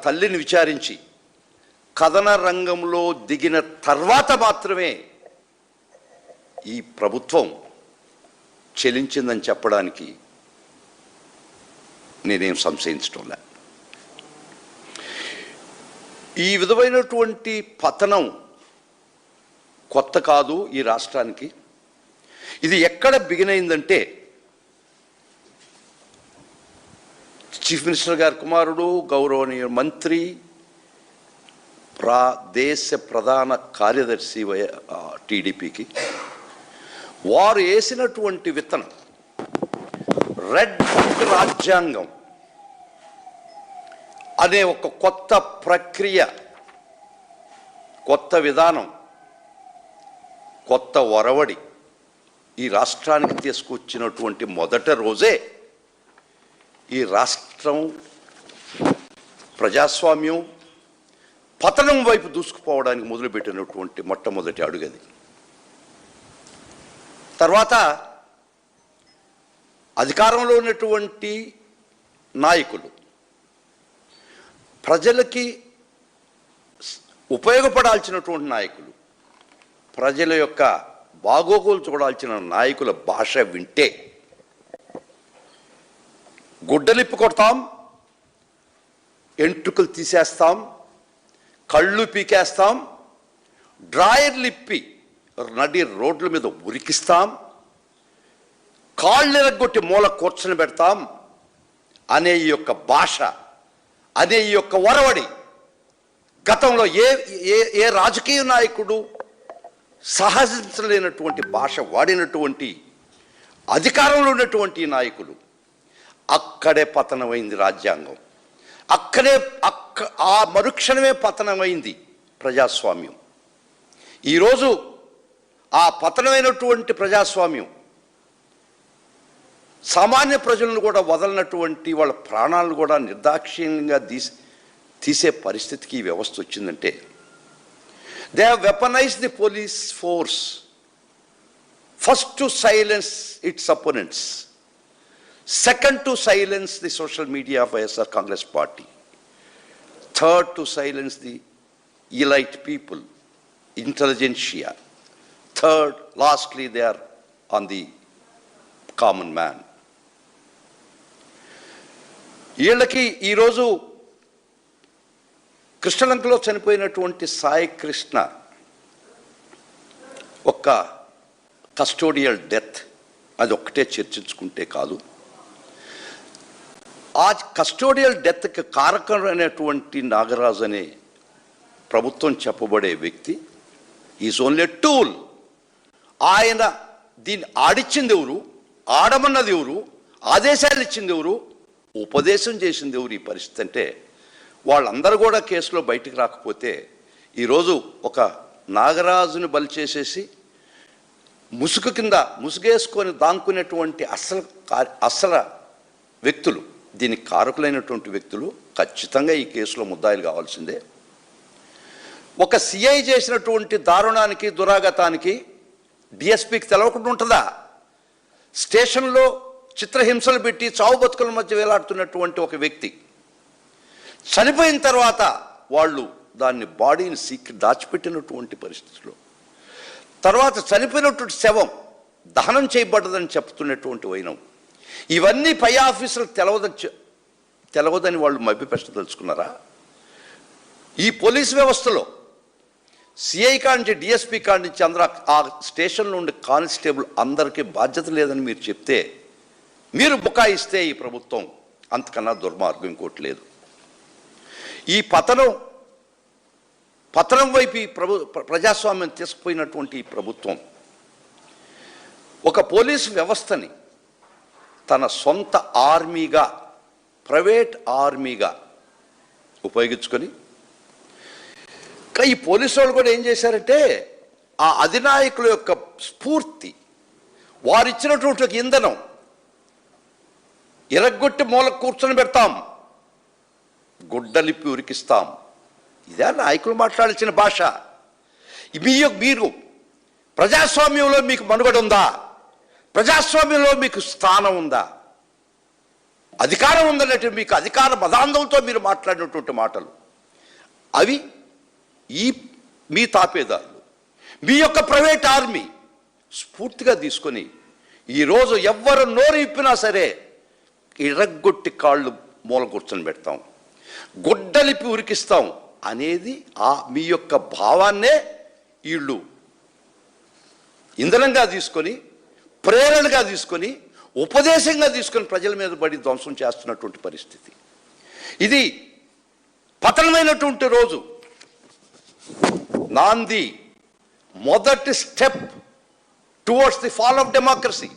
తల్లిని విచారించి కథన రంగంలో దిగిన తర్వాత మాత్రమే ఈ ప్రభుత్వం చెలించిందని చెప్పడానికి నేనేం సంశయించటంలే. ఈ విధమైనటువంటి పతనం కొత్త కాదు ఈ రాష్ట్రానికి. ఇది ఎక్కడ బిగిన్ అయిందంటే చీఫ్ మినిస్టర్ గారి కుమారుడు, గౌరవనీయ మంత్రి, దేశ ప్రధాన కార్యదర్శి టీడీపీకి వారు వేసినటువంటి విత్తనం రెడ్ బుక్ రాజ్యాంగం అనే ఒక కొత్త ప్రక్రియ, కొత్త విధానం, కొత్త ఒరవడి ఈ రాష్ట్రానికి తీసుకొచ్చినటువంటి మొదటి రోజే ఈ రాష్ట్రం ప్రజాస్వామ్యం పతనం వైపు దూసుకుపోవడానికి మొదలుపెట్టినటువంటి మొట్టమొదటి అడుగది. తర్వాత అధికారంలో ఉన్నటువంటి నాయకులు ప్రజలకి ఉపయోగపడాల్సినటువంటి నాయకులు, ప్రజల యొక్క బాగోగులు చూడాల్సిన నాయకుల భాష వింటే గుడ్డలిప్పి కొడతాం, ఎంట్రుకలు తీసేస్తాం, కళ్ళు పీకేస్తాం, డ్రాయర్లిప్పి నడి రోడ్ల మీద ఉరికిస్తాం, కాళ్ళు ఎరగొట్టి మూల కూర్చొని పెడతాం అనే ఈ యొక్క భాష, అనే ఈ యొక్క ఒరవడి గతంలో ఏ రాజకీయ నాయకుడు సహజించలేనటువంటి భాష వాడినటువంటి అధికారంలో ఉన్నటువంటి నాయకులు అక్కడే పతనమైంది రాజ్యాంగం. ఆ మరుక్షణమే పతనమైంది ప్రజాస్వామ్యం. ఈరోజు ఆ పతనమైనటువంటి ప్రజాస్వామ్యం సామాన్య ప్రజలను కూడా వదలనటువంటి వాళ్ళ ప్రాణాలను కూడా నిర్దాక్షిణ్యంగా తీసే పరిస్థితికి ఈ వ్యవస్థ వచ్చిందంటే they have weaponized the police force first to silence its opponents, second to silence the social media of YSR Congress Party, third to silence the elite people, intelligentsia, third, lastly they are on the common man. వీళ్ళకి ఈరోజు కృష్ణలంకలో చనిపోయినటువంటి సాయి కృష్ణ ఒక custodial death అది ఒక్కటే చర్చించుకుంటే కాదు, ఆ custodial డెత్కి కారకం అనేటువంటి నాగరాజు అనే ప్రభుత్వం చెప్పబడే వ్యక్తి ఈజ్ ఓన్లీ టూల్. ఆయన దీన్ని ఆడిచ్చింది ఎవరు, ఆడమన్నది ఎవరు, ఆదేశాలు ఇచ్చింది ఎవరు, ఉపదేశం చేసింది ఎవరు? ఈ పరిస్థితి అంటే వాళ్ళందరూ కూడా కేసులో బయటికి రాకపోతే ఈరోజు ఒక నాగరాజుని బలి చేసేసి ముసుగు కింద ముసుగేసుకొని దాక్కునేటువంటి అసలు వ్యక్తులు, దీనికి కారకులైనటువంటి వ్యక్తులు ఖచ్చితంగా ఈ కేసులో ముద్దాయిలు కావాల్సిందే. ఒక సిఐ చేసినటువంటి దారుణానికి, దురాగతానికి డిఎస్పీకి తెలవకుండా ఉంటుందా? స్టేషన్లో చిత్రహింసలు పెట్టి చావు బతుకుల మధ్య వేలాడుతున్నటువంటి ఒక వ్యక్తి చనిపోయిన తర్వాత వాళ్ళు దాన్ని బాడీని దాచిపెట్టినటువంటి పరిస్థితిలో, తర్వాత చనిపోయినటువంటి శవం దహనం చేయబడ్డదని చెప్తున్నటువంటి వైనం, ఇవన్నీ పై ఆఫీసులు తెలవదని వాళ్ళు మభ్యపెట్టదలుచుకున్నారా? ఈ పోలీసు వ్యవస్థలో సిఐ కాడి నుంచి డిఎస్పీ కాడి నుంచి అందరూ ఆ స్టేషన్లో ఉండే కానిస్టేబుల్ అందరికీ బాధ్యత లేదని మీరు చెప్తే, మీరు బుకాయిస్తే ఈ ప్రభుత్వం అంతకన్నా దుర్మార్గం ఇంకోటి లేదు. ఈ పతనం వైపు ఈ ప్రజాస్వామ్యం తీసుకుపోయినటువంటి ఈ ప్రభుత్వం ఒక పోలీసు వ్యవస్థని తన సొంత ఆర్మీగా, ప్రైవేట్ ఆర్మీగా ఉపయోగించుకొని, ఈ పోలీసు వాళ్ళు కూడా ఏం చేశారంటే ఆ అధినాయకుల యొక్క స్ఫూర్తి, వారిచ్చినటువంటి ఒక ఇంధనం, ఎరగొట్టి మూల కూర్చొని పెడతాం, గుడ్డలిప్పి ఉరికిస్తాం, ఇదే నాయకులు మాట్లాడాల్సిన భాష. మీరు ప్రజాస్వామ్యంలో మీకు మనుగడ ఉందా? ప్రజాస్వామ్యంలో మీకు స్థానం ఉందా? అధికారం ఉందన్నట్టు మీకు అధికార మదాంధంతో మీరు మాట్లాడినటువంటి మాటలు అవి మీ తాపేదారులు, మీ యొక్క ప్రైవేట్ ఆర్మీ స్ఫూర్తిగా తీసుకొని ఈరోజు ఎవ్వరు నోరు ఇప్పినా సరే ఇరగ్గొట్టి కాళ్ళు మూల కూర్చొని పెడతాం, గుడ్డలిపి ఉరికిస్తాం అనేది మీ యొక్క భావాన్నే వీళ్ళు ఇంధనంగా తీసుకొని, ప్రేరణగా తీసుకొని, ఉపదేశంగా తీసుకొని ప్రజల మీద పడి ధ్వంసం చేస్తున్నటువంటి పరిస్థితి. ఇది పతనమైనటువంటి రోజు, నాంది మొదటి step towards the fall of democracy.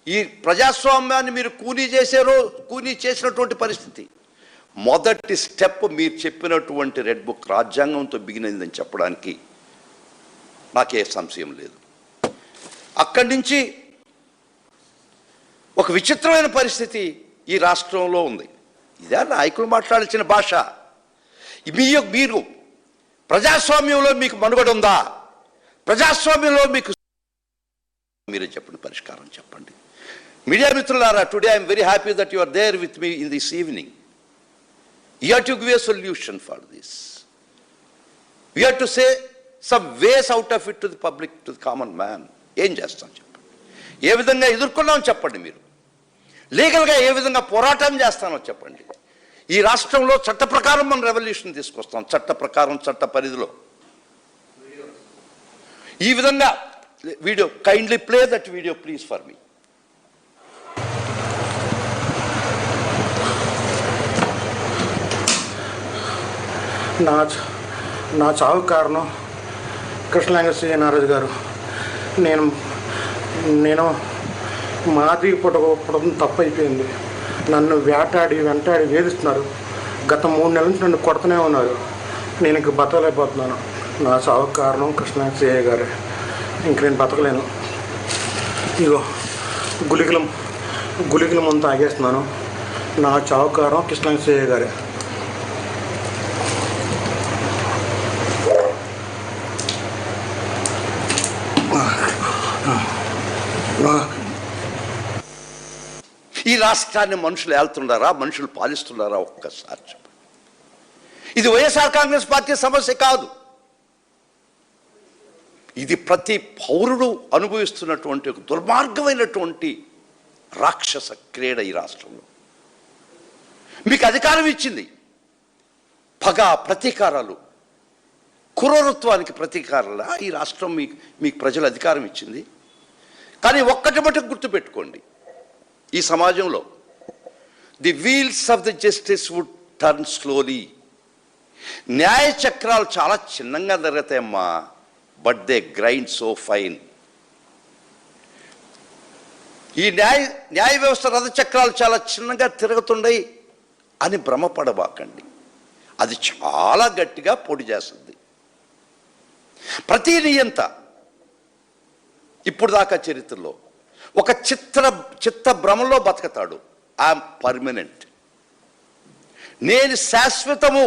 ఈ ప్రజాస్వామ్యాన్ని మీరు కూనీ చేసినటువంటి పరిస్థితి. మొదటి స్టెప్ మీరు చెప్పినటువంటి రెడ్ బుక్ రాజ్యాంగంతో బిగినైందని చెప్పడానికి నాకే సంశయం లేదు. అక్కడి నుంచి ఒక విచిత్రమైన పరిస్థితి ఈ రాష్ట్రంలో ఉంది. ఇదే నాయకులు మాట్లాడాల్సిన భాష. మీరు ప్రజాస్వామ్యంలో మీకు మనుగడ ఉందా? ప్రజాస్వామ్యంలో మీకు మీరే చెప్పండి, పరిష్కారం చెప్పండి. మీడియా మిత్రులారా, today I'm very happy that you are there with me in this evening. You have to give a solution for this. You have to say some ways out of it to the public, to the common man. ఏం చేస్తాం చెప్పండి, ఏ విధంగా ఎదుర్కొన్నామో చెప్పండి, మీరు లీగల్గా ఏ విధంగా పోరాటం చేస్తానో చెప్పండి. ఈ రాష్ట్రంలో చట్ట ప్రకారం మనం రెవల్యూషన్ తీసుకొస్తాం, చట్ట ప్రకారం, చట్ట పరిధిలో. ఈ విధంగా video, kindly play that video please for me. నా చావు కారణం కృష్ణలింగ శ్రీనారాజు గారు. నేను మాది పుట్టడం తప్పైపోయింది. నన్ను వెంటాడి వేధిస్తున్నారు. గత 3 నెలల నుంచి నన్ను కొడుతూనే ఉన్నారు. నేను ఇంక బతకలేకపోతున్నాను. నా చావు కారణం కృష్ణలింగ శ్రీయ్య గారే. ఇంక నేను బతకలేను. ఇగో గుళికల ముందు తాగేస్తున్నాను. నా చావు కారణం కృష్ణలింగ శ్రీయ్య గారే. ఈ రాష్ట్రాన్ని మనుషులు ఏళ్తున్నారా, మనుషులు పాలిస్తున్నారా? ఒక్కసారి చెప్పండి. ఇది వైఎస్ఆర్ కాంగ్రెస్ పార్టీ సమస్య కాదు. ఇది ప్రతి పౌరుడు అనుభవిస్తున్నటువంటి ఒక దుర్మార్గమైనటువంటి రాక్షస క్రీడ ఈ రాష్ట్రంలో. మీకు అధికారం ఇచ్చింది, పగ, ప్రతీకారాలు, క్రూరత్వానికి ప్రతీకారాలా ఈ రాష్ట్రం మీకు ప్రజలు అధికారం ఇచ్చింది. కానీ ఒక్కటి మటుకు గుర్తుపెట్టుకోండి, ఈ సమాజంలో the wheels of the justice would turn slowly. న్యాయ చక్రాలు చాలా చిన్నంగా జరుగుతాయమ్మా, but they grind so fine. ఈ న్యాయ వ్యవస్థ రథ చక్రాలు చాలా చిన్నగా తిరుగుతుండయి అని భ్రమపడబాకండి. అది చాలా గట్టిగా పొడి చేస్తుంది. ప్రతి నియంత ఇప్పుడు దాకా చరిత్రలో ఒక చిత్త భ్రమలో బతుకుతాడు. ఐఎమ్ పర్మనెంట్, నేను శాశ్వతము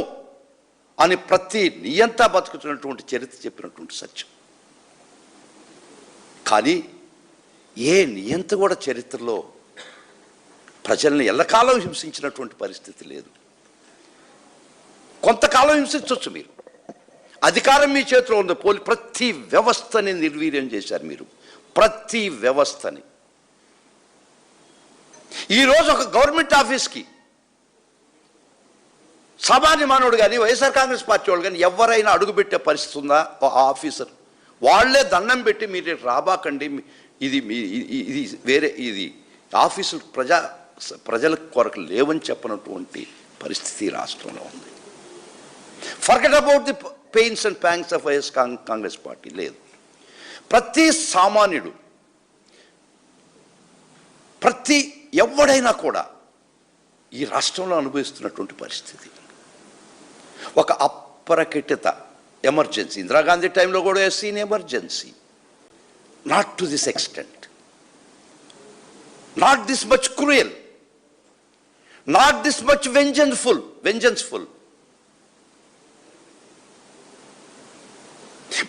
అని ప్రతి నియంత బతుకుతున్నటువంటి చరిత్ర చెప్పినటువంటి సత్యం. కానీ ఏ నియంత కూడా చరిత్రలో ప్రజల్ని ఎల్లకాలం హింసించినటువంటి పరిస్థితి లేదు. కొంతకాలం హింసించవచ్చు మీరు, అధికారం మీ చేతిలో ఉంది. ప్రతి వ్యవస్థని నిర్వీర్యం చేశారు మీరు, ప్రతి వ్యవస్థని. ఈరోజు ఒక గవర్నమెంట్ ఆఫీస్కి సామాన్య మానవుడు కానీ, వైఎస్ఆర్ కాంగ్రెస్ పార్టీ వాళ్ళు కానీ ఎవరైనా అడుగుపెట్టే పరిస్థితి ఉందా? ఆఫీసర్ వాళ్లే దండం పెట్టి మీరు రాబాకండి, ఇది వేరే, ఇది ఆఫీసులు ప్రజల కొరకు లేవని చెప్పినటువంటి పరిస్థితి రాష్ట్రంలో ఉంది. Forget about the pains and pangs of YS Congress party లేదు. ప్రతి సామాన్యుడు, ప్రతి ఎవడైనా కూడా ఈ రాష్ట్రంలో అనుభవిస్తున్నటువంటి పరిస్థితి. ఒక అప్రకటిత ఎమర్జెన్సీ, ఇందిరాగాంధీ టైంలో కూడా scene emergency, not to this extent, not this much cruel, not this much వెంజన్స్ఫుల్.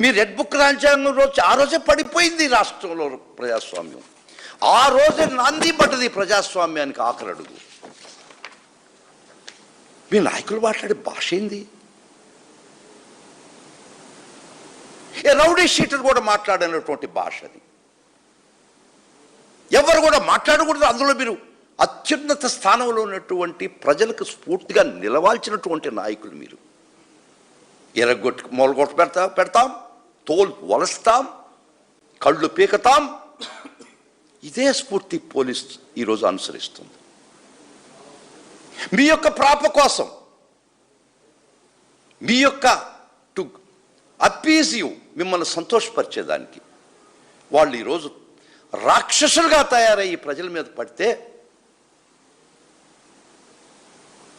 Me red book రాజ్యాంగం రోజు ఆ రోజే పడిపోయింది రాష్ట్రంలో ప్రజాస్వామ్యం. ఆ రోజే నాంది పడ్డది ప్రజాస్వామ్యానికి ఆఖరి అడుగు. మీ నాయకులు మాట్లాడే భాష ఏంది? ఏ రౌడీ షీటర్ కూడా మాట్లాడినటువంటి భాష అది. ఎవరు కూడా మాట్లాడకూడదు. అందులో మీరు అత్యున్నత స్థానంలో ఉన్నటువంటి ప్రజలకు స్ఫూర్తిగా నిలవాల్సినటువంటి నాయకులు మీరు. మొలగొట్టు పెడతాం, తోలు వలస్తాం, కళ్ళు పీకతాం. ఇదే స్ఫూర్తి పోలీస్ ఈరోజు అనుసరిస్తుంది. మీ యొక్క ప్రాప కోసం, మీ యొక్క టు అప్పీజ్ యూ, మిమ్మల్ని సంతోషపరిచేదానికి వాళ్ళు ఈరోజు రాక్షసులుగా తయారయ్యి ప్రజల మీద పడితే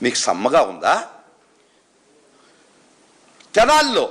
మీకు సమ్మగా ఉందా? తెనాల్లో